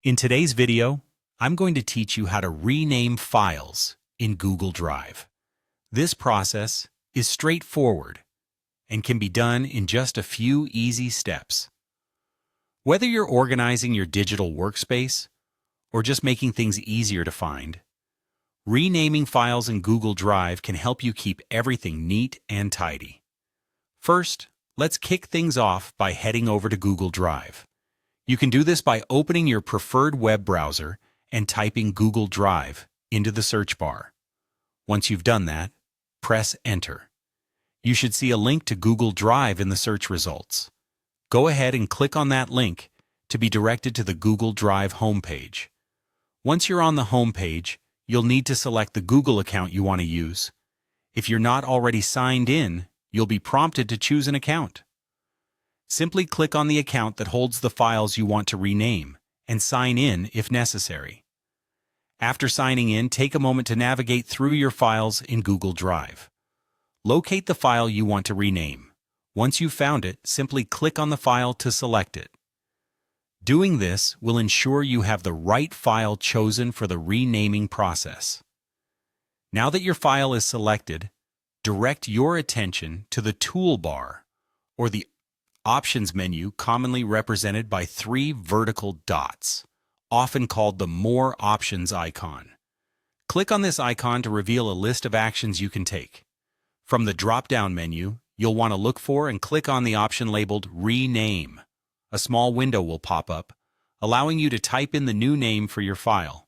In today's video, I'm going to teach you how to rename files in Google Drive. This process is straightforward and can be done in just a few easy steps. Whether you're organizing your digital workspace or just making things easier to find, renaming files in Google Drive can help you keep everything neat and tidy. First, let's kick things off by heading over to Google Drive. You can do this by opening your preferred web browser and typing Google Drive into the search bar. Once you've done that, press Enter. You should see a link to Google Drive in the search results. Go ahead and click on that link to be directed to the Google Drive homepage. Once you're on the homepage, you'll need to select the Google account you want to use. If you're not already signed in, you'll be prompted to choose an account. Simply click on the account that holds the files you want to rename and sign in if necessary. After signing in, take a moment to navigate through your files in Google Drive. Locate the file you want to rename. Once you've found it, simply click on the file to select it. Doing this will ensure you have the right file chosen for the renaming process. Now that your file is selected, direct your attention to the toolbar, or the Options menu, commonly represented by three vertical dots, often called the More Options icon. Click on this icon to reveal a list of actions you can take. From the drop-down menu, you'll want to look for and click on the option labeled Rename. A small window will pop up, allowing you to type in the new name for your file.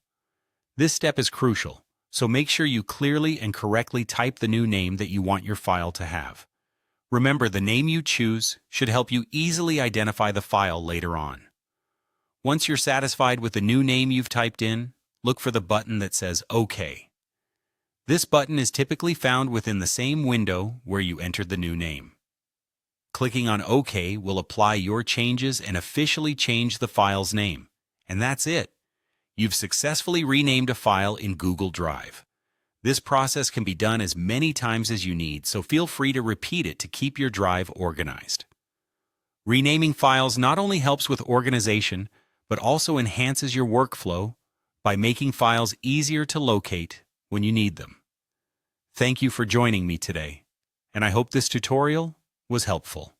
This step is crucial, so make sure you clearly and correctly type the new name that you want your file to have. Remember, the name you choose should help you easily identify the file later on. Once you're satisfied with the new name you've typed in, look for the button that says OK. This button is typically found within the same window where you entered the new name. Clicking on OK will apply your changes and officially change the file's name. And that's it. You've successfully renamed a file in Google Drive. This process can be done as many times as you need, so feel free to repeat it to keep your drive organized. Renaming files not only helps with organization, but also enhances your workflow by making files easier to locate when you need them. Thank you for joining me today, and I hope this tutorial was helpful.